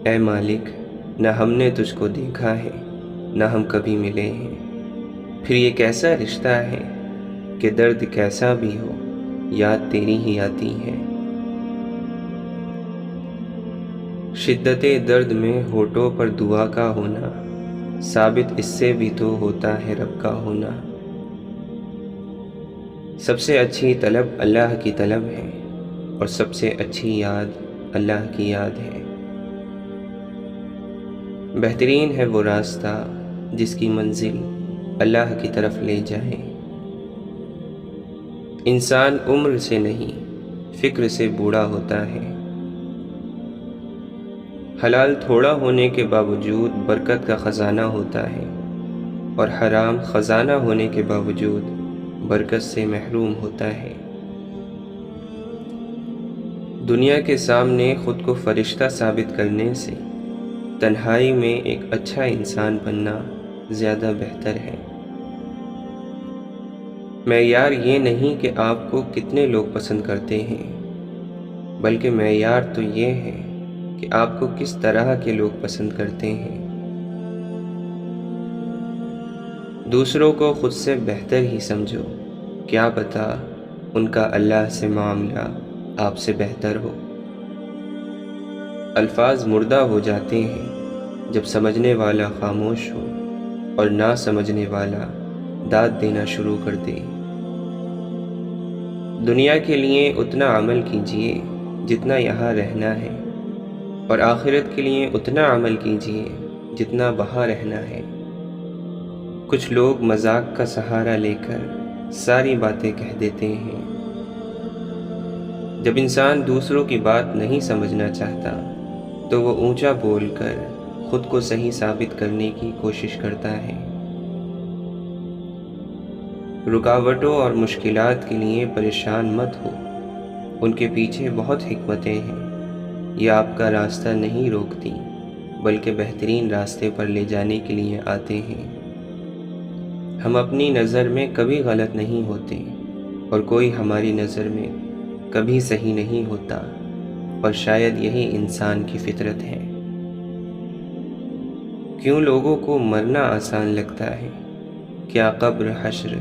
اے مالک، نہ ہم نے تجھ کو دیکھا ہے نہ ہم کبھی ملے ہیں، پھر یہ کیسا رشتہ ہے کہ درد کیسا بھی ہو یاد تیری ہی آتی ہے۔ شدت درد میں ہونٹوں پر دعا کا ہونا، ثابت اس سے بھی تو ہوتا ہے رب کا ہونا۔ سب سے اچھی طلب اللہ کی طلب ہے، اور سب سے اچھی یاد اللہ کی یاد ہے۔ بہترین ہے وہ راستہ جس کی منزل اللہ کی طرف لے جائے۔ انسان عمر سے نہیں فکر سے بوڑھا ہوتا ہے۔ حلال تھوڑا ہونے کے باوجود برکت کا خزانہ ہوتا ہے، اور حرام خزانہ ہونے کے باوجود برکت سے محروم ہوتا ہے۔ دنیا کے سامنے خود کو فرشتہ ثابت کرنے سے تنہائی میں ایک اچھا انسان بننا زیادہ بہتر ہے۔ معیار یہ نہیں کہ آپ کو کتنے لوگ پسند کرتے ہیں، بلکہ معیار تو یہ ہے کہ آپ کو کس طرح کے لوگ پسند کرتے ہیں۔ دوسروں کو خود سے بہتر ہی سمجھو، کیا پتہ ان کا اللہ سے معاملہ آپ سے بہتر ہو۔ الفاظ مردہ ہو جاتے ہیں جب سمجھنے والا خاموش ہو اور نہ سمجھنے والا داد دینا شروع کر دے۔ دنیا کے لیے اتنا عمل کیجیے جتنا یہاں رہنا ہے، اور آخرت کے لیے اتنا عمل کیجیے جتنا وہاں رہنا ہے۔ کچھ لوگ مذاق کا سہارا لے کر ساری باتیں کہہ دیتے ہیں۔ جب انسان دوسروں کی بات نہیں سمجھنا چاہتا تو وہ اونچا بول کر خود کو صحیح ثابت کرنے کی کوشش کرتا ہے۔ رکاوٹوں اور مشکلات کے لیے پریشان مت ہو، ان کے پیچھے بہت حکمتیں ہیں۔ یہ آپ کا راستہ نہیں روکتی بلکہ بہترین راستے پر لے جانے کے لیے آتے ہیں۔ ہم اپنی نظر میں کبھی غلط نہیں ہوتے، اور کوئی ہماری نظر میں کبھی صحیح نہیں ہوتا، اور شاید یہی انسان کی فطرت ہے۔ کیوں لوگوں کو مرنا آسان لگتا ہے؟ کیا قبر، حشر،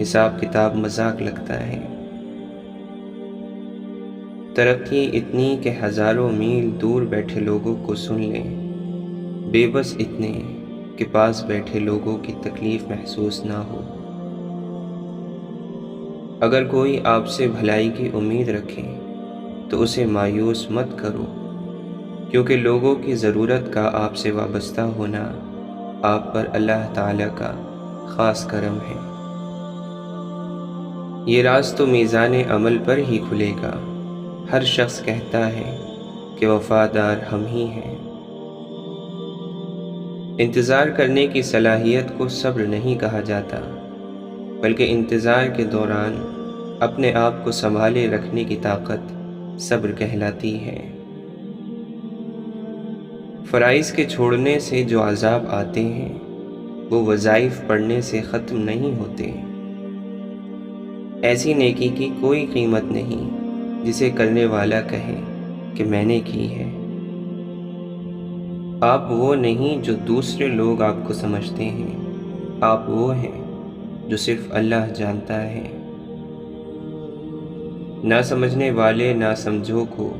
حساب کتاب مذاق لگتا ہے؟ ترقی اتنی کہ ہزاروں میل دور بیٹھے لوگوں کو سن لیں، بے بس اتنے کہ پاس بیٹھے لوگوں کی تکلیف محسوس نہ ہو۔ اگر کوئی آپ سے بھلائی کی امید رکھے تو اسے مایوس مت کرو، کیونکہ لوگوں کی ضرورت کا آپ سے وابستہ ہونا آپ پر اللہ تعالیٰ کا خاص کرم ہے۔ یہ راز تو میزان عمل پر ہی کھلے گا۔ ہر شخص کہتا ہے کہ وفادار ہم ہی ہیں۔ انتظار کرنے کی صلاحیت کو صبر نہیں کہا جاتا، بلکہ انتظار کے دوران اپنے آپ کو سنبھالے رکھنے کی طاقت صبر کہلاتی ہے۔ فرائض کے چھوڑنے سے جو عذاب آتے ہیں وہ وظائف پڑھنے سے ختم نہیں ہوتے۔ ایسی نیکی کی کوئی قیمت نہیں جسے کرنے والا کہے کہ میں نے کی ہے۔ آپ وہ نہیں جو دوسرے لوگ آپ کو سمجھتے ہیں، آپ وہ ہیں جو صرف اللہ جانتا ہے۔ نہ سمجھنے والے نہ سمجھو کو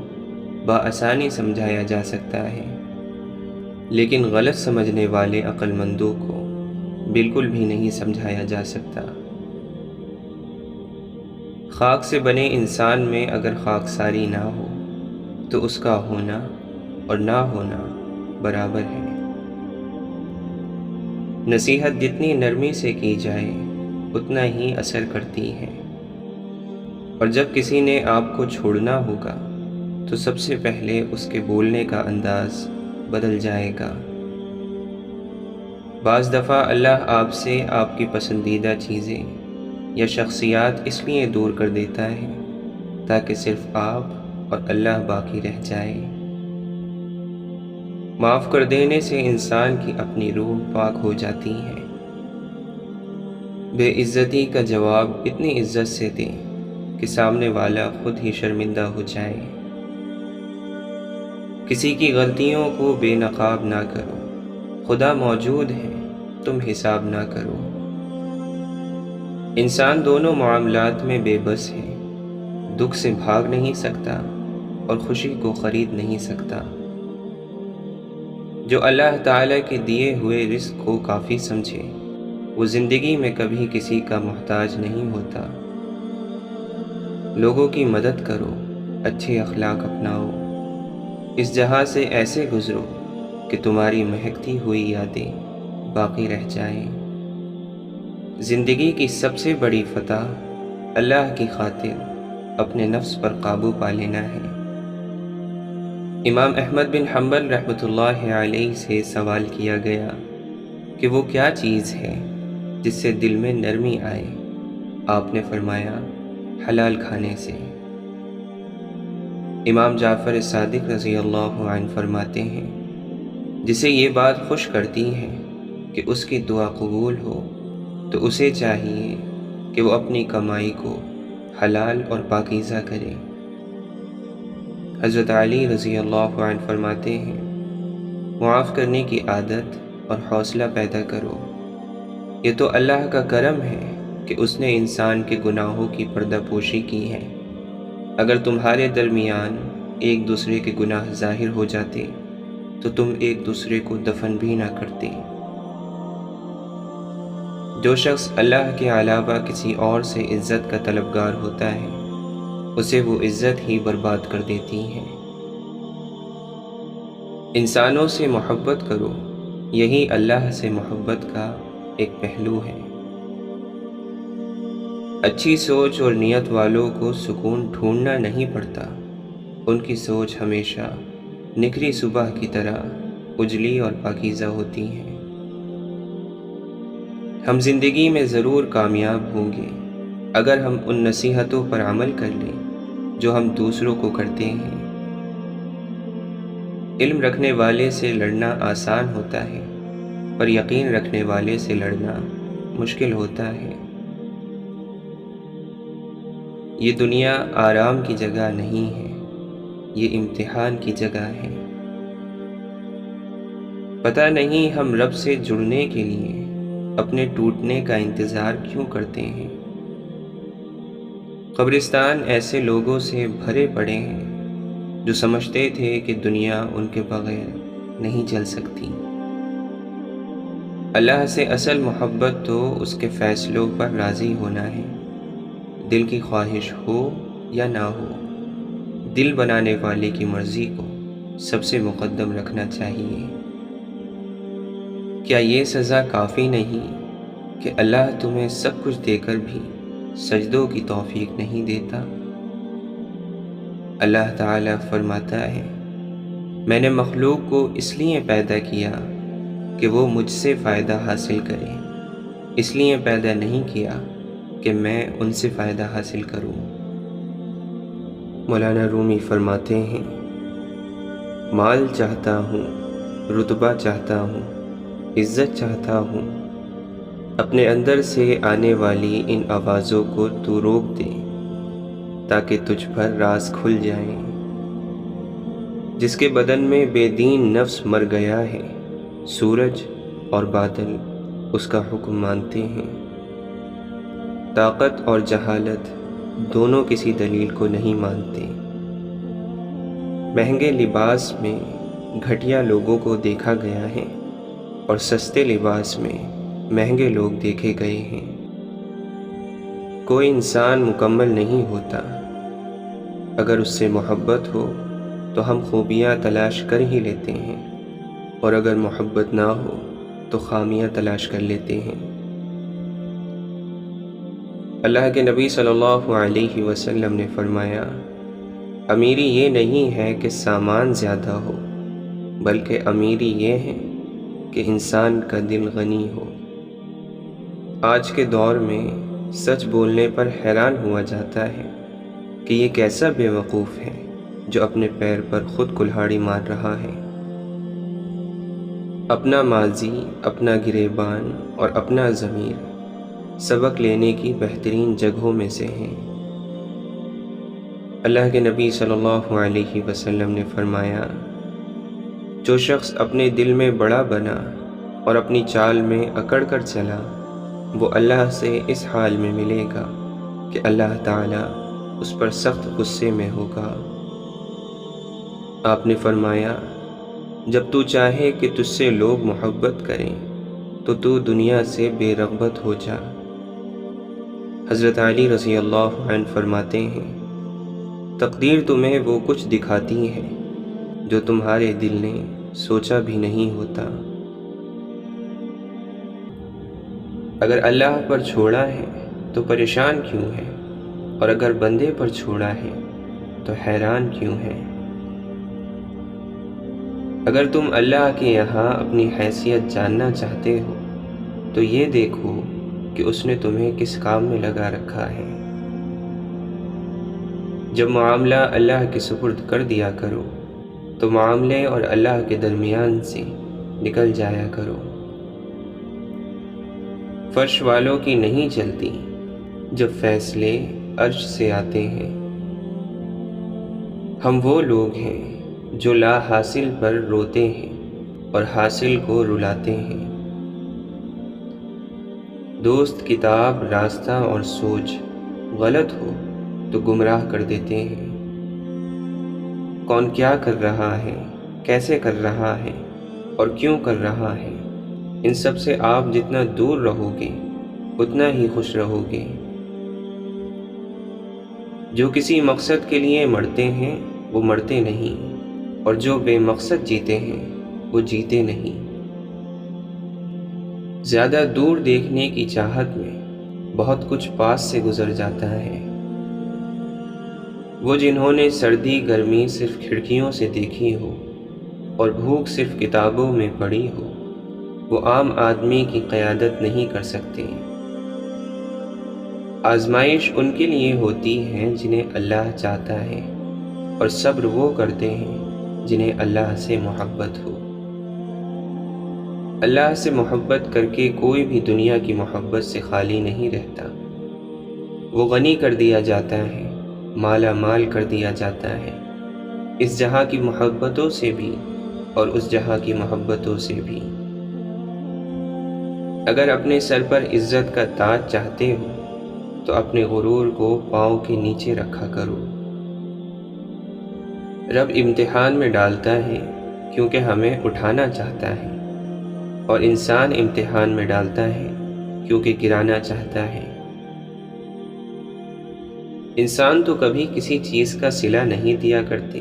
بآسانی سمجھایا جا سکتا ہے، لیکن غلط سمجھنے والے عقل مندوں کو بالکل بھی نہیں سمجھایا جا سکتا۔ خاک سے بنے انسان میں اگر خاکساری نہ ہو تو اس کا ہونا اور نہ ہونا برابر ہے۔ نصیحت جتنی نرمی سے کی جائے اتنا ہی اثر کرتی ہے، اور جب کسی نے آپ کو چھوڑنا ہوگا تو سب سے پہلے اس کے بولنے کا انداز بدل جائے گا۔ بعض دفعہ اللہ آپ سے آپ کی پسندیدہ چیزیں یا شخصیات اس لیے دور کر دیتا ہے تاکہ صرف آپ اور اللہ باقی رہ جائے۔ معاف کر دینے سے انسان کی اپنی روح پاک ہو جاتی ہے۔ بے عزتی کا جواب اتنی عزت سے دیں کہ سامنے والا خود ہی شرمندہ ہو جائے۔ کسی کی غلطیوں کو بے نقاب نہ کرو، خدا موجود ہے، تم حساب نہ کرو۔ انسان دونوں معاملات میں بے بس ہے، دکھ سے بھاگ نہیں سکتا اور خوشی کو خرید نہیں سکتا۔ جو اللہ تعالیٰ کے دیے ہوئے رزق کو کافی سمجھے، وہ زندگی میں کبھی کسی کا محتاج نہیں ہوتا۔ لوگوں کی مدد کرو، اچھے اخلاق اپناؤ، اس جہاں سے ایسے گزرو کہ تمہاری مہکتی ہوئی یادیں باقی رہ جائیں۔ زندگی کی سب سے بڑی فتح اللہ کی خاطر اپنے نفس پر قابو پا لینا ہے۔ امام احمد بن حنبل رحمۃ اللہ علیہ سے سوال کیا گیا کہ وہ کیا چیز ہے جس سے دل میں نرمی آئے؟ آپ نے فرمایا، حلال کھانے سے۔ امام جعفر صادق رضی اللہ عنہ فرماتے ہیں، جسے یہ بات خوش کرتی ہے کہ اس کی دعا قبول ہو تو اسے چاہیے کہ وہ اپنی کمائی کو حلال اور پاکیزہ کرے۔ حضرت علی رضی اللہ عنہ فرماتے ہیں، معاف کرنے کی عادت اور حوصلہ پیدا کرو، یہ تو اللہ کا کرم ہے کہ اس نے انسان کے گناہوں کی پردہ پوشی کی ہے۔ اگر تمہارے درمیان ایک دوسرے کے گناہ ظاہر ہو جاتے تو تم ایک دوسرے کو دفن بھی نہ کرتے۔ جو شخص اللہ کے علاوہ کسی اور سے عزت کا طلبگار ہوتا ہے، اسے وہ عزت ہی برباد کر دیتی ہے۔ انسانوں سے محبت کرو، یہی اللہ سے محبت کا ایک پہلو ہے۔ اچھی سوچ اور نیت والوں کو سکون ڈھونڈنا نہیں پڑتا، ان کی سوچ ہمیشہ نکھری صبح کی طرح اجلی اور پاکیزہ ہوتی ہے۔ ہم زندگی میں ضرور کامیاب ہوں گے اگر ہم ان نصیحتوں پر عمل کر لیں جو ہم دوسروں کو کرتے ہیں۔ علم رکھنے والے سے لڑنا آسان ہوتا ہے، پر یقین رکھنے والے سے لڑنا مشکل ہوتا ہے۔ یہ دنیا آرام کی جگہ نہیں ہے، یہ امتحان کی جگہ ہے۔ پتہ نہیں ہم رب سے جڑنے کے لیے اپنے ٹوٹنے کا انتظار کیوں کرتے ہیں۔ قبرستان ایسے لوگوں سے بھرے پڑے ہیں جو سمجھتے تھے کہ دنیا ان کے بغیر نہیں چل سکتی۔ اللہ سے اصل محبت تو اس کے فیصلوں پر راضی ہونا ہے، دل کی خواہش ہو یا نہ ہو، دل بنانے والے کی مرضی کو سب سے مقدم رکھنا چاہیے۔ کیا یہ سزا کافی نہیں کہ اللہ تمہیں سب کچھ دے کر بھی سجدوں کی توفیق نہیں دیتا؟ اللہ تعالیٰ فرماتا ہے، میں نے مخلوق کو اس لیے پیدا کیا کہ وہ مجھ سے فائدہ حاصل کرے، اس لیے پیدا نہیں کیا کہ میں ان سے فائدہ حاصل کروں۔ مولانا رومی فرماتے ہیں، مال چاہتا ہوں، رتبہ چاہتا ہوں، عزت چاہتا ہوں، اپنے اندر سے آنے والی ان آوازوں کو تو روک دے تاکہ تجھ پر راز کھل جائیں۔ جس کے بدن میں بے دین نفس مر گیا ہے، سورج اور بادل اس کا حکم مانتے ہیں۔ طاقت اور جہالت دونوں کسی دلیل کو نہیں مانتے۔ مہنگے لباس میں گھٹیا لوگوں کو دیکھا گیا ہے اور سستے لباس میں مہنگے لوگ دیکھے گئے ہیں۔ کوئی انسان مکمل نہیں ہوتا، اگر اس سے محبت ہو تو ہم خوبیاں تلاش کر ہی لیتے ہیں، اور اگر محبت نہ ہو تو خامیاں تلاش کر لیتے ہیں۔ اللہ کے نبی صلی اللہ علیہ وسلم نے فرمایا، امیری یہ نہیں ہے کہ سامان زیادہ ہو، بلکہ امیری یہ ہے کہ انسان کا دل غنی ہو۔ آج کے دور میں سچ بولنے پر حیران ہوا جاتا ہے کہ یہ کیسا بے وقوف ہے جو اپنے پیر پر خود کلہاڑی مار رہا ہے۔ اپنا ماضی، اپنا گریبان اور اپنا ضمیر سبق لینے کی بہترین جگہوں میں سے ہیں۔ اللہ کے نبی صلی اللہ علیہ وسلم نے فرمایا، جو شخص اپنے دل میں بڑا بنا اور اپنی چال میں اکڑ کر چلا، وہ اللہ سے اس حال میں ملے گا کہ اللہ تعالیٰ اس پر سخت غصے میں ہوگا۔ آپ نے فرمایا، جب تو چاہے کہ تجھ سے لوگ محبت کریں تو دنیا سے بے رغبت ہو جا۔ حضرت علی رضی اللہ عنہ فرماتے ہیں، تقدیر تمہیں وہ کچھ دکھاتی ہے جو تمہارے دل نے سوچا بھی نہیں ہوتا۔ اگر اللہ پر چھوڑا ہے تو پریشان کیوں ہے، اور اگر بندے پر چھوڑا ہے تو حیران کیوں ہے؟ اگر تم اللہ کے یہاں اپنی حیثیت جاننا چاہتے ہو تو یہ دیکھو کہ اس نے تمہیں کس کام میں لگا رکھا ہے۔ جب معاملہ اللہ کے سپرد کر دیا کرو تو معاملے اور اللہ کے درمیان سے نکل جایا کرو۔ فرش والوں کی نہیں چلتی جب فیصلے عرش سے آتے ہیں۔ ہم وہ لوگ ہیں جو لا حاصل پر روتے ہیں اور حاصل کو رلاتے ہیں۔ دوست، کتاب، راستہ اور سوچ غلط ہو تو گمراہ کر دیتے ہیں۔ کون کیا کر رہا ہے، کیسے کر رہا ہے اور کیوں کر رہا ہے، ان سب سے آپ جتنا دور رہو گے اتنا ہی خوش رہو گے۔ جو کسی مقصد کے لیے مرتے ہیں وہ مرتے نہیں، اور جو بے مقصد جیتے ہیں وہ جیتے نہیں۔ زیادہ دور دیکھنے کی چاہت میں بہت کچھ پاس سے گزر جاتا ہے۔ وہ جنہوں نے سردی گرمی صرف کھڑکیوں سے دیکھی ہو اور بھوک صرف کتابوں میں پڑھی ہو، وہ عام آدمی کی قیادت نہیں کر سکتے۔ آزمائش ان کے لیے ہوتی ہے جنہیں اللہ چاہتا ہے، اور صبر وہ کرتے ہیں جنہیں اللہ سے محبت ہو۔ اللہ سے محبت کر کے کوئی بھی دنیا کی محبت سے خالی نہیں رہتا۔ وہ غنی کر دیا جاتا ہے، مالا مال کر دیا جاتا ہے، اس جہاں کی محبتوں سے بھی اور اس جہاں کی محبتوں سے بھی۔ اگر اپنے سر پر عزت کا تاج چاہتے ہو تو اپنے غرور کو پاؤں کے نیچے رکھا کرو۔ رب امتحان میں ڈالتا ہے کیونکہ ہمیں اٹھانا چاہتا ہے، اور انسان امتحان میں ڈالتا ہے کیونکہ گرانا چاہتا ہے۔ انسان تو کبھی کسی چیز کا صلہ نہیں دیا کرتے،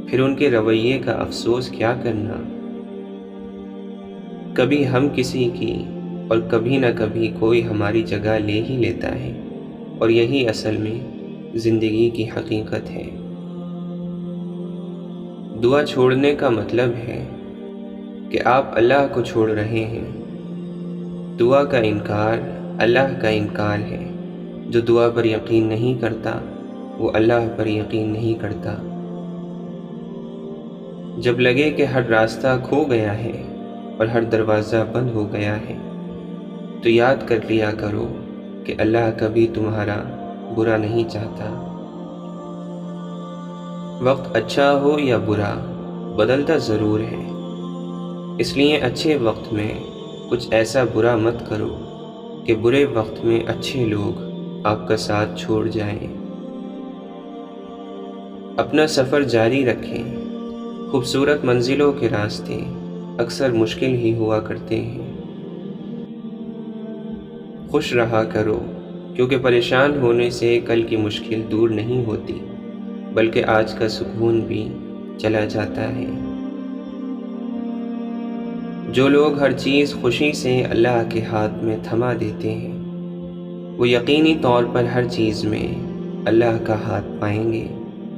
پھر ان کے رویے کا افسوس کیا کرنا۔ کبھی ہم کسی کی اور کبھی نہ کبھی کوئی ہماری جگہ لے ہی لیتا ہے، اور یہی اصل میں زندگی کی حقیقت ہے۔ دعا چھوڑنے کا مطلب ہے کہ آپ اللہ کو چھوڑ رہے ہیں۔ دعا کا انکار اللہ کا انکار ہے۔ جو دعا پر یقین نہیں کرتا وہ اللہ پر یقین نہیں کرتا۔ جب لگے کہ ہر راستہ کھو گیا ہے اور ہر دروازہ بند ہو گیا ہے تو یاد کر لیا کرو کہ اللہ کبھی تمہارا برا نہیں چاہتا۔ وقت اچھا ہو یا برا بدلتا ضرور ہے، اس لیے اچھے وقت میں کچھ ایسا برا مت کرو کہ برے وقت میں اچھے لوگ آپ کا ساتھ چھوڑ جائیں۔ اپنا سفر جاری رکھیں۔ خوبصورت منزلوں کے راستے اکثر مشکل ہی ہوا کرتے ہیں۔ خوش رہا کرو، کیونکہ پریشان ہونے سے کل کی مشکل دور نہیں ہوتی، بلکہ آج کا سکون بھی چلا جاتا ہے۔ جو لوگ ہر چیز خوشی سے اللہ کے ہاتھ میں تھما دیتے ہیں وہ یقینی طور پر ہر چیز میں اللہ کا ہاتھ پائیں گے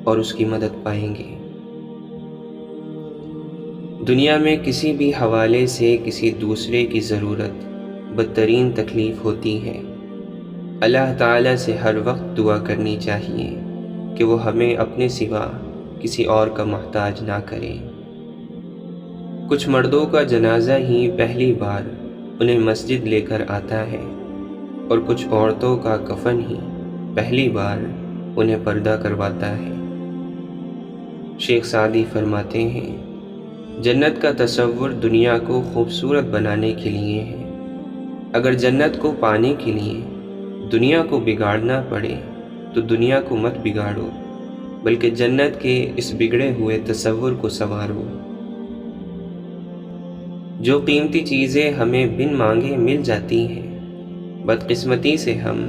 اور اس کی مدد پائیں گے۔ دنیا میں کسی بھی حوالے سے کسی دوسرے کی ضرورت بدترین تکلیف ہوتی ہے۔ اللہ تعالیٰ سے ہر وقت دعا کرنی چاہیے کہ وہ ہمیں اپنے سوا کسی اور کا محتاج نہ کرے۔ کچھ مردوں کا جنازہ ہی پہلی بار انہیں مسجد لے کر آتا ہے، اور کچھ عورتوں کا کفن ہی پہلی بار انہیں پردہ کرواتا ہے۔ شیخ سعدی فرماتے ہیں، جنت کا تصور دنیا کو خوبصورت بنانے کے لیے ہے۔ اگر جنت کو پانے کے لیے دنیا کو بگاڑنا پڑے تو دنیا کو مت بگاڑو، بلکہ جنت کے اس بگڑے ہوئے تصور کو سنوارو۔ جو قیمتی چیزیں ہمیں بن مانگے مل جاتی ہیں، بدقسمتی سے ہم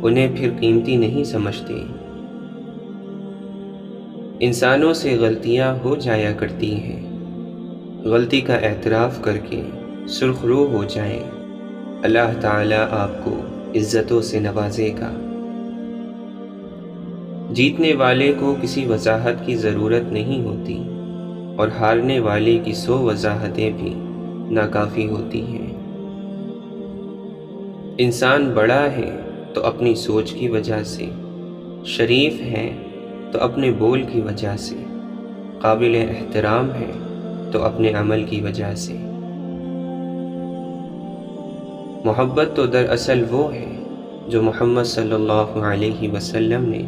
انہیں پھر قیمتی نہیں سمجھتے۔ انسانوں سے غلطیاں ہو جایا کرتی ہیں، غلطی کا اعتراف کر کے سرخ رو ہو جائیں، اللہ تعالیٰ آپ کو عزتوں سے نوازے گا۔ جیتنے والے کو کسی وضاحت کی ضرورت نہیں ہوتی، اور ہارنے والے کی 100 وضاحتیں بھی ناکافی ہوتی ہیں۔ انسان بڑا ہے تو اپنی سوچ کی وجہ سے، شریف ہے تو اپنے بول کی وجہ سے، قابل احترام ہے تو اپنے عمل کی وجہ سے۔ محبت تو دراصل وہ ہے جو محمد صلی اللہ علیہ وسلم نے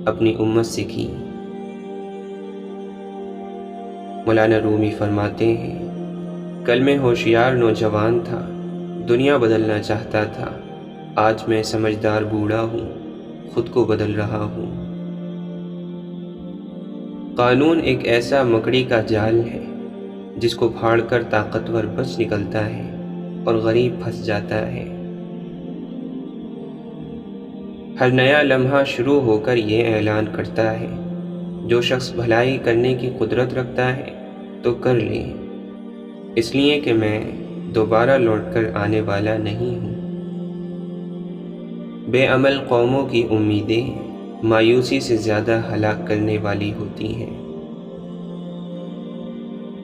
اپنی امت سے کی۔ مولانا رومی فرماتے ہیں، کل میں ہوشیار نوجوان تھا، دنیا بدلنا چاہتا تھا، آج میں سمجھدار بوڑھا ہوں، خود کو بدل رہا ہوں۔ قانون ایک ایسا مکڑی کا جال ہے جس کو پھاڑ کر طاقتور بچ نکلتا ہے اور غریب پھنس جاتا ہے۔ ہر نیا لمحہ شروع ہو کر یہ اعلان کرتا ہے، جو شخص بھلائی کرنے کی قدرت رکھتا ہے تو کر لے، اس لیے کہ میں دوبارہ لوٹ کر آنے والا نہیں ہوں۔ بے عمل قوموں کی امیدیں مایوسی سے زیادہ ہلاک کرنے والی ہوتی ہیں۔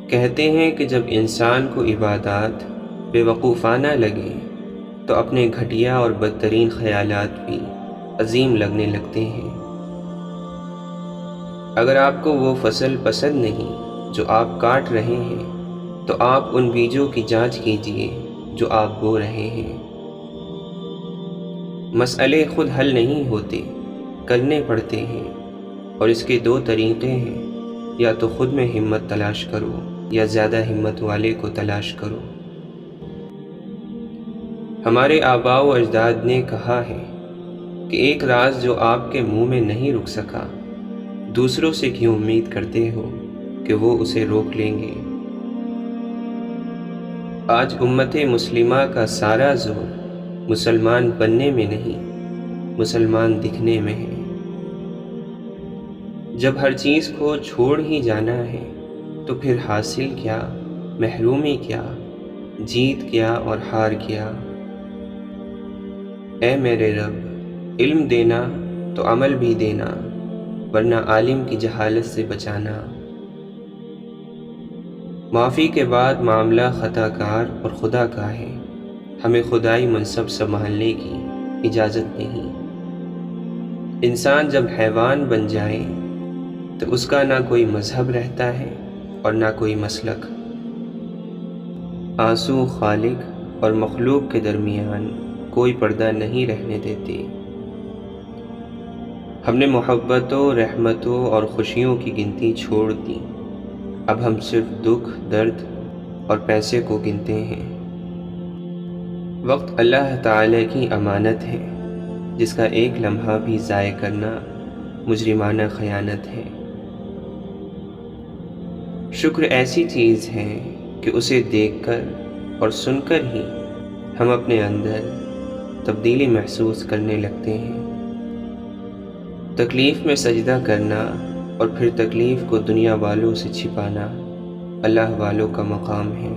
کہتے ہیں کہ جب انسان کو عبادات بے وقوفانہ لگے تو اپنے گھٹیا اور بدترین خیالات بھی عظیم لگنے لگتے ہیں۔ اگر آپ کو وہ فصل پسند نہیں جو آپ کاٹ رہے ہیں تو آپ ان بیجوں کی جانچ کیجئے جو آپ بو رہے ہیں۔ مسئلے خود حل نہیں ہوتے، کرنے پڑتے ہیں، اور اس کے 2 طریقے ہیں، یا تو خود میں ہمت تلاش کرو یا زیادہ ہمت والے کو تلاش کرو۔ ہمارے آباء و اجداد نے کہا ہے کہ ایک راز جو آپ کے منہ میں نہیں رک سکا، دوسروں سے کیوں امید کرتے ہو کہ وہ اسے روک لیں گے؟ آج امت مسلمہ کا سارا زور مسلمان بننے میں نہیں، مسلمان دکھنے میں ہے۔ جب ہر چیز کو چھوڑ ہی جانا ہے تو پھر حاصل کیا، محرومی کیا، جیت کیا اور ہار کیا؟ اے میرے رب، علم دینا تو عمل بھی دینا، ورنہ عالم کی جہالت سے بچانا۔ معافی کے بعد معاملہ خطا کار اور خدا کا ہے، ہمیں خدائی منصب سنبھالنے کی اجازت نہیں۔ انسان جب حیوان بن جائے تو اس کا نہ کوئی مذہب رہتا ہے اور نہ کوئی مسلک۔ آنسو خالق اور مخلوق کے درمیان کوئی پردہ نہیں رہنے دیتے۔ ہم نے محبتوں، رحمتوں اور خوشیوں کی گنتی چھوڑ دی، اب ہم صرف دکھ، درد اور پیسے کو گنتے ہیں۔ وقت اللہ تعالی کی امانت ہے، جس کا ایک لمحہ بھی ضائع کرنا مجرمانہ خیانت ہے۔ شکر ایسی چیز ہے کہ اسے دیکھ کر اور سن کر ہی ہم اپنے اندر تبدیلی محسوس کرنے لگتے ہیں۔ تکلیف میں سجدہ کرنا اور پھر تکلیف کو دنیا والوں سے چھپانا اللہ والوں کا مقام ہے۔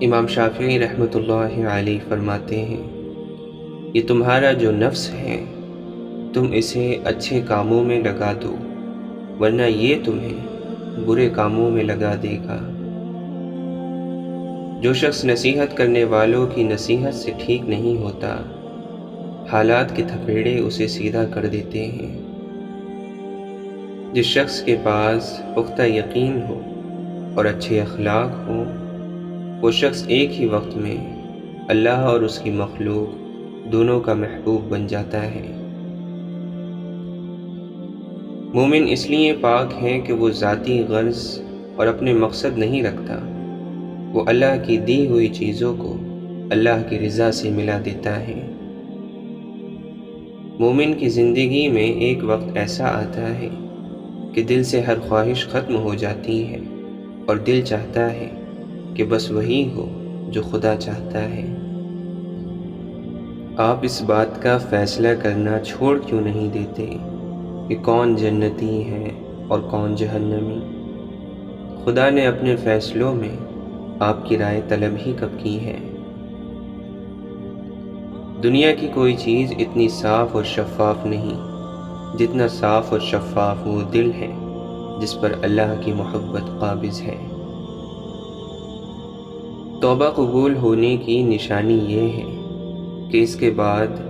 امام شافعی رحمۃ اللہ علیہ فرماتے ہیں، یہ تمہارا جو نفس ہے تم اسے اچھے کاموں میں لگا دو، ورنہ یہ تمہیں برے کاموں میں لگا دے گا۔ جو شخص نصیحت کرنے والوں کی نصیحت سے ٹھیک نہیں ہوتا، حالات کے تھپیڑے اسے سیدھا کر دیتے ہیں۔ جس شخص کے پاس پختہ یقین ہو اور اچھے اخلاق ہوں، وہ شخص ایک ہی وقت میں اللہ اور اس کی مخلوق دونوں کا محبوب بن جاتا ہے۔ مومن اس لیے پاک ہے کہ وہ ذاتی غرض اور اپنے مقصد نہیں رکھتا، وہ اللہ کی دی ہوئی چیزوں کو اللہ کی رضا سے ملا دیتا ہے۔ مومن کی زندگی میں ایک وقت ایسا آتا ہے کہ دل سے ہر خواہش ختم ہو جاتی ہے اور دل چاہتا ہے کہ بس وہی ہو جو خدا چاہتا ہے۔ آپ اس بات کا فیصلہ کرنا چھوڑ کیوں نہیں دیتے کہ کون جنتی ہے اور کون جہنمی؟ خدا نے اپنے فیصلوں میں آپ کی رائے طلب ہی کب کی ہے؟ دنیا کی کوئی چیز اتنی صاف اور شفاف نہیں جتنا صاف اور شفاف وہ دل ہے جس پر اللہ کی محبت قابض ہے۔ توبہ قبول ہونے کی نشانی یہ ہے کہ اس کے بعد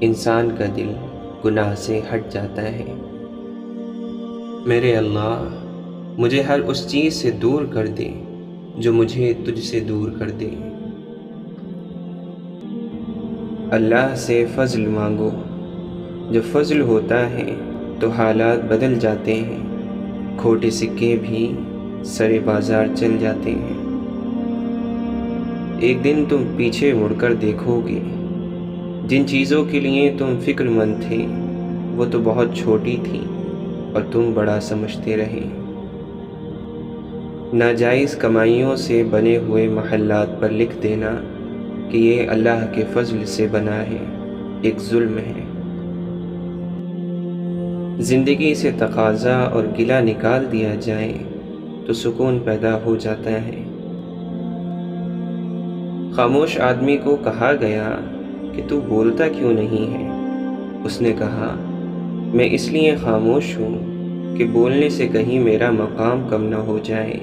انسان کا دل گناہ سے ہٹ جاتا ہے۔ میرے اللہ، مجھے ہر اس چیز سے دور کر دے جو مجھے تجھ سے دور کر دے۔ اللہ سے فضل مانگو، جب فضل ہوتا ہے تو حالات بدل جاتے ہیں، کھوٹے سکے بھی سرے بازار چل جاتے ہیں۔ ایک دن تم پیچھے مڑ کر دیکھو گے، جن چیزوں کے لیے تم فکر مند تھے وہ تو بہت چھوٹی تھی اور تم بڑا سمجھتے رہے۔ ناجائز کمائیوں سے بنے ہوئے محلات پر لکھ دینا کہ یہ اللہ کے فضل سے بنا ہے، ایک ظلم ہے۔ زندگی سے تقاضا اور گلہ نکال دیا جائے تو سکون پیدا ہو جاتا ہے۔ خاموش آدمی کو کہا گیا کہ تو بولتا کیوں نہیں ہے؟ اس نے کہا، میں اس لیے خاموش ہوں کہ بولنے سے کہیں میرا مقام کم نہ ہو جائے۔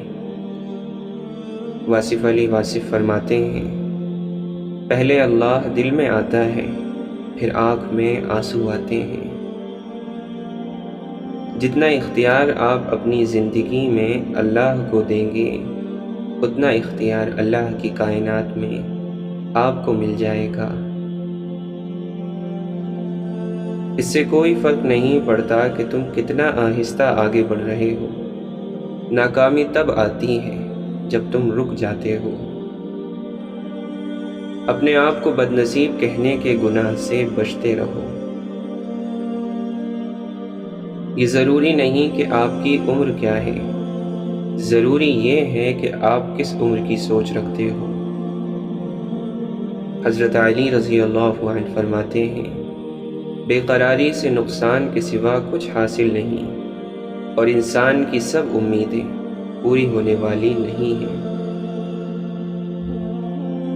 واصف علی واصف فرماتے ہیں، پہلے اللہ دل میں آتا ہے، پھر آنکھ میں آنسو آتے ہیں۔ جتنا اختیار آپ اپنی زندگی میں اللہ کو دیں گے، اتنا اختیار اللہ کی کائنات میں آپ کو مل جائے گا۔ اس سے کوئی فرق نہیں پڑتا کہ تم کتنا آہستہ آگے بڑھ رہے ہو، ناکامی تب آتی ہے جب تم رک جاتے ہو۔ اپنے آپ کو بدنصیب کہنے کے گناہ سے بچتے رہو۔ یہ ضروری نہیں کہ آپ کی عمر کیا ہے، ضروری یہ ہے کہ آپ کس عمر کی سوچ رکھتے ہو۔ حضرت علی رضی اللہ عنہ فرماتے ہیں، بے قراری سے نقصان کے سوا کچھ حاصل نہیں، اور انسان کی سب امیدیں پوری ہونے والی نہیں ہیں۔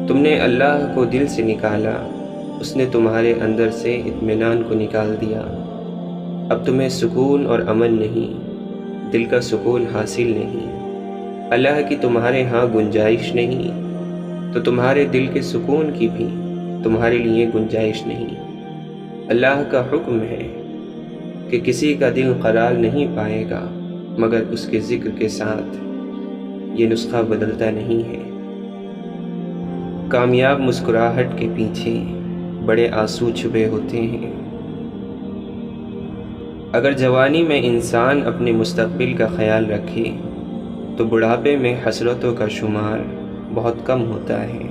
تم نے اللہ کو دل سے نکالا، اس نے تمہارے اندر سے اطمینان کو نکال دیا۔ اب تمہیں سکون اور امن نہیں، دل کا سکون حاصل نہیں، اللہ کی تمہارے ہاں گنجائش نہیں، تو تمہارے دل کے سکون کی بھی تمہارے لیے گنجائش نہیں۔ اللہ کا حکم ہے کہ کسی کا دل قرار نہیں پائے گا مگر اس کے ذکر کے ساتھ، یہ نسخہ بدلتا نہیں ہے۔ کامیاب مسکراہٹ کے پیچھے بڑے آنسو چھپے ہوتے ہیں۔ اگر جوانی میں انسان اپنے مستقبل کا خیال رکھے تو بڑھاپے میں حسرتوں کا شمار بہت کم ہوتا ہے۔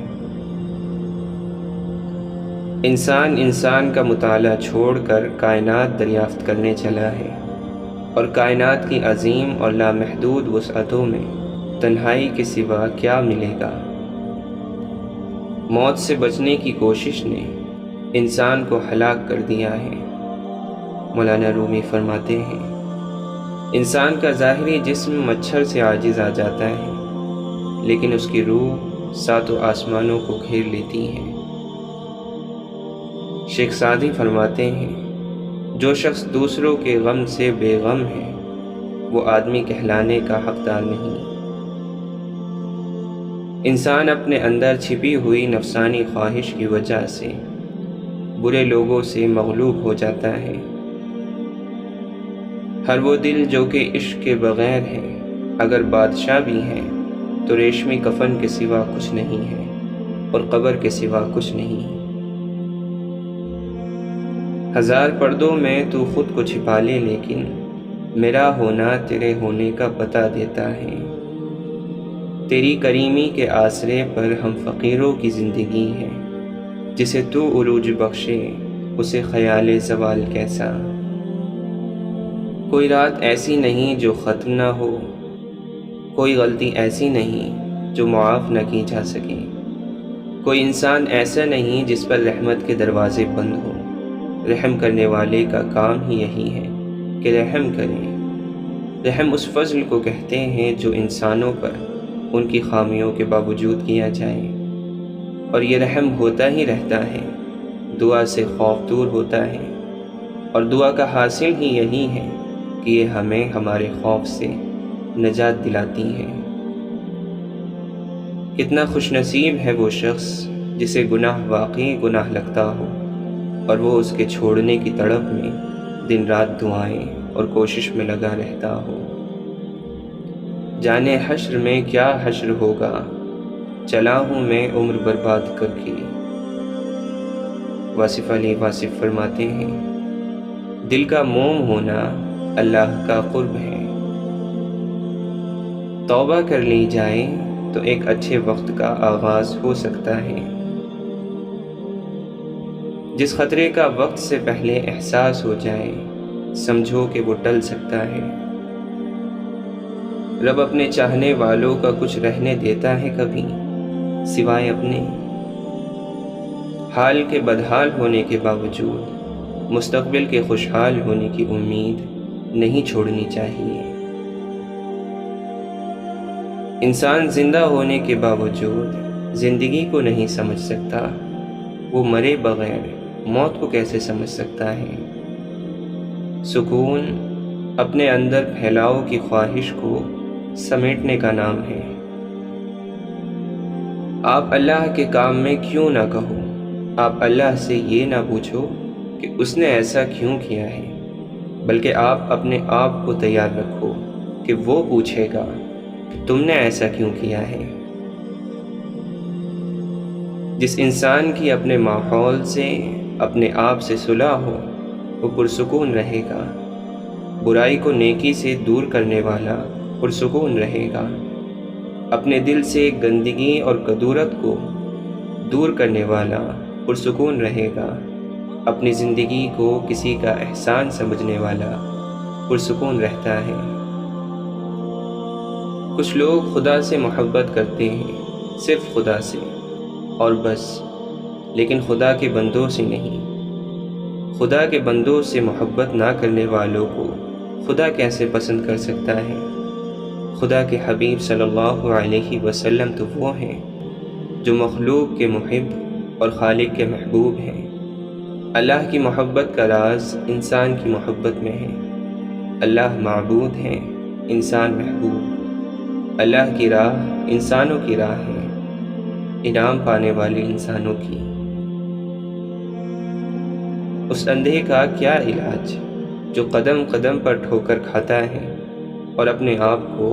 انسان کا مطالعہ چھوڑ کر کائنات دریافت کرنے چلا ہے، اور کائنات کی عظیم اور لامحدود وسعتوں میں تنہائی کے سوا کیا ملے گا؟ موت سے بچنے کی کوشش نے انسان کو ہلاک کر دیا ہے۔ مولانا رومی فرماتے ہیں، انسان کا ظاہری جسم مچھر سے عاجز آ جاتا ہے، لیکن اس کی روح ساتوں آسمانوں کو گھیر لیتی ہے۔ شیخ سعدی فرماتے ہیں، جو شخص دوسروں کے غم سے بے غم ہے وہ آدمی کہلانے کا حقدار نہیں۔ انسان اپنے اندر چھپی ہوئی نفسانی خواہش کی وجہ سے برے لوگوں سے مغلوب ہو جاتا ہے۔ ہر وہ دل جو کہ عشق کے بغیر ہے، اگر بادشاہ بھی ہے تو ریشمی کفن کے سوا کچھ نہیں ہے اور قبر کے سوا کچھ نہیں۔ ہزار پردوں میں تو خود کو چھپا لے، لیکن میرا ہونا تیرے ہونے کا پتہ دیتا ہے۔ تیری کریمی کے آسرے پر ہم فقیروں کی زندگی ہے، جسے تو عروج بخشے اسے خیال زوال کیسا۔ کوئی رات ایسی نہیں جو ختم نہ ہو، کوئی غلطی ایسی نہیں جو معاف نہ کی جا سکے، کوئی انسان ایسا نہیں جس پر رحمت کے دروازے بند ہوں۔ رحم کرنے والے کا کام ہی یہی ہے کہ رحم کرے۔ رحم اس فضل کو کہتے ہیں جو انسانوں پر ان کی خامیوں کے باوجود کیا جائے، اور یہ رحم ہوتا ہی رہتا ہے، دعا سے خوف دور ہوتا ہے، اور دعا کا حاصل ہی یہی ہے کہ یہ ہمیں ہمارے خوف سے نجات دلاتی ہے۔ کتنا خوش نصیب ہے وہ شخص جسے گناہ واقعی گناہ لگتا ہو، اور وہ اس کے چھوڑنے کی تڑپ میں دن رات دعائیں اور کوشش میں لگا رہتا ہو۔ جانے حشر میں کیا حشر ہوگا، چلا ہوں میں عمر برباد کر کے۔ واصف علی واصف فرماتے ہیں، دل کا موم ہونا اللہ کا قرب ہے۔ توبہ کر لی جائے تو ایک اچھے وقت کا آغاز ہو سکتا ہے۔ جس خطرے کا وقت سے پہلے احساس ہو جائے، سمجھو کہ وہ ٹل سکتا ہے۔ رب اپنے چاہنے والوں کا کچھ رہنے دیتا ہے کبھی سوائے اپنے؟ حال کے بدحال ہونے کے باوجود مستقبل کے خوشحال ہونے کی امید نہیں چھوڑنی چاہیے۔ انسان زندہ ہونے کے باوجود زندگی کو نہیں سمجھ سکتا، وہ مرے بغیر موت کو کیسے سمجھ سکتا ہے؟ سکون اپنے اندر پھیلاؤ کی خواہش کو سمیٹنے کا نام ہے۔ آپ اللہ کے کام میں کیوں نہ کہو، آپ اللہ سے یہ نہ پوچھو کہ اس نے ایسا کیوں کیا ہے، بلکہ آپ اپنے آپ کو تیار رکھو کہ وہ پوچھے گا کہ تم نے ایسا کیوں کیا ہے۔ جس انسان کی اپنے ماحول سے اپنے آپ سے صلح ہو، وہ پرسکون رہے گا۔ برائی کو نیکی سے دور کرنے والا پرسکون رہے گا۔ اپنے دل سے گندگی اور کدورت کو دور کرنے والا پرسکون رہے گا۔ اپنی زندگی کو کسی کا احسان سمجھنے والا پرسکون رہتا ہے۔ کچھ لوگ خدا سے محبت کرتے ہیں، صرف خدا سے اور بس، لیکن خدا کے بندوں سے نہیں۔ خدا کے بندوں سے محبت نہ کرنے والوں کو خدا کیسے پسند کر سکتا ہے؟ خدا کے حبیب صلی اللہ علیہ وسلم تو وہ ہیں جو مخلوق کے محب اور خالق کے محبوب ہیں۔ اللہ کی محبت کا راز انسان کی محبت میں ہے۔ اللہ معبود ہے، انسان محبوب۔ اللہ کی راہ انسانوں کی راہ ہے، انعام پانے والے انسانوں کی۔ اس اندھے کا کیا علاج جو قدم قدم پر ٹھوکر کھاتا ہے اور اپنے آپ کو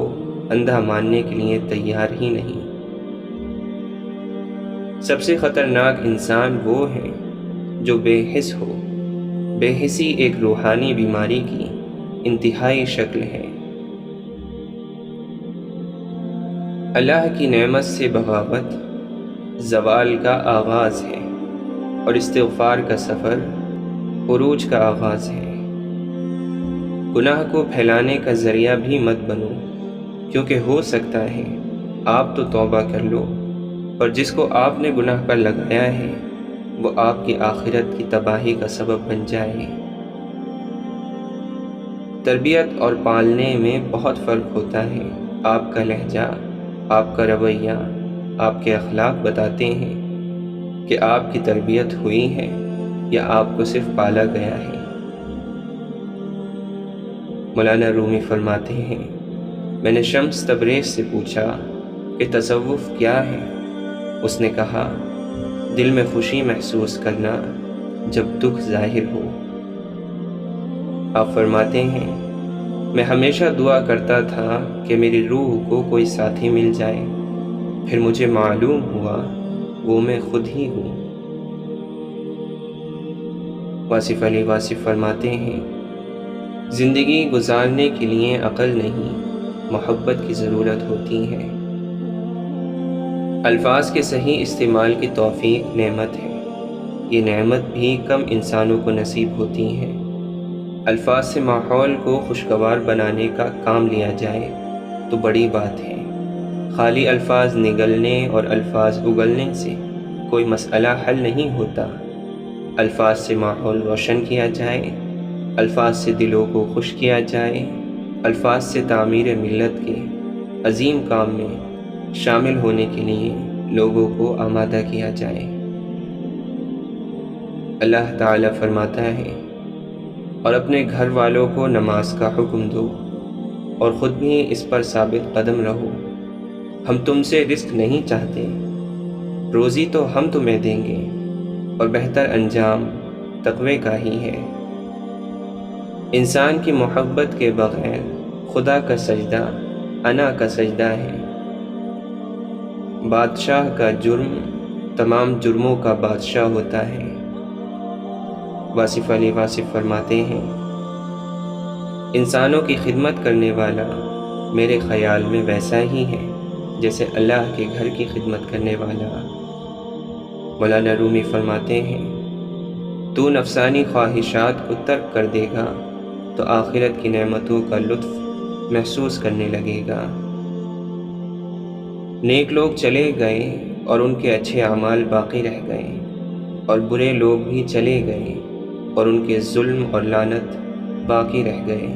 اندھا ماننے کے لیے تیار ہی نہیں۔ سب سے خطرناک انسان وہ ہے جو بے حس ہو۔ بے حسی ایک روحانی بیماری کی انتہائی شکل ہے۔ اللہ کی نعمت سے بغاوت زوال کا آغاز ہے، اور استغفار کا سفر عروج کا آغاز ہے۔ گناہ کو پھیلانے کا ذریعہ بھی مت بنو، کیونکہ ہو سکتا ہے آپ تو توبہ کر لو، پر جس کو آپ نے گناہ پر لگایا ہے وہ آپ کی آخرت کی تباہی کا سبب بن جائے۔ تربیت اور پالنے میں بہت فرق ہوتا ہے۔ آپ کا لہجہ، آپ کا رویہ، آپ کے اخلاق بتاتے ہیں کہ آپ کی تربیت ہوئی ہے یا آپ کو صرف پالا گیا ہے۔ مولانا رومی فرماتے ہیں، میں نے شمس تبریز سے پوچھا کہ تصوف کیا ہے؟ اس نے کہا، دل میں خوشی محسوس کرنا جب دکھ ظاہر ہو۔ آپ فرماتے ہیں، میں ہمیشہ دعا کرتا تھا کہ میری روح کو کوئی ساتھی مل جائے، پھر مجھے معلوم ہوا وہ میں خود ہی ہوں۔ واصف علی واصف فرماتے ہیں، زندگی گزارنے کے لیے عقل نہیں، محبت کی ضرورت ہوتی ہے۔ الفاظ کے صحیح استعمال کی توفیق نعمت ہے۔ یہ نعمت بھی کم انسانوں کو نصیب ہوتی ہے۔ الفاظ سے ماحول کو خوشگوار بنانے کا کام لیا جائے تو بڑی بات ہے۔ خالی الفاظ نگلنے اور الفاظ اگلنے سے کوئی مسئلہ حل نہیں ہوتا۔ الفاظ سے ماحول روشن کیا جائے، الفاظ سے دلوں کو خوش کیا جائے، الفاظ سے تعمیر ملت کے عظیم کام میں شامل ہونے کے لیے لوگوں کو آمادہ کیا جائے۔ اللہ تعالیٰ فرماتا ہے، اور اپنے گھر والوں کو نماز کا حکم دو اور خود بھی اس پر ثابت قدم رہو۔ ہم تم سے رزق نہیں چاہتے، روزی تو ہم تمہیں دیں گے، اور بہتر انجام تقوی کا ہی ہے۔ انسان کی محبت کے بغیر خدا کا سجدہ انا کا سجدہ ہے۔ بادشاہ کا جرم تمام جرموں کا بادشاہ ہوتا ہے۔ واصف علی واصف فرماتے ہیں، انسانوں کی خدمت کرنے والا میرے خیال میں ویسا ہی ہے جیسے اللہ کے گھر کی خدمت کرنے والا۔ مولانا رومی فرماتے ہیں، تو نفسانی خواہشات کو ترک کر دے گا تو آخرت کی نعمتوں کا لطف محسوس کرنے لگے گا۔ نیک لوگ چلے گئے اور ان کے اچھے اعمال باقی رہ گئے، اور برے لوگ بھی چلے گئے اور ان کے ظلم اور لعنت باقی رہ گئے۔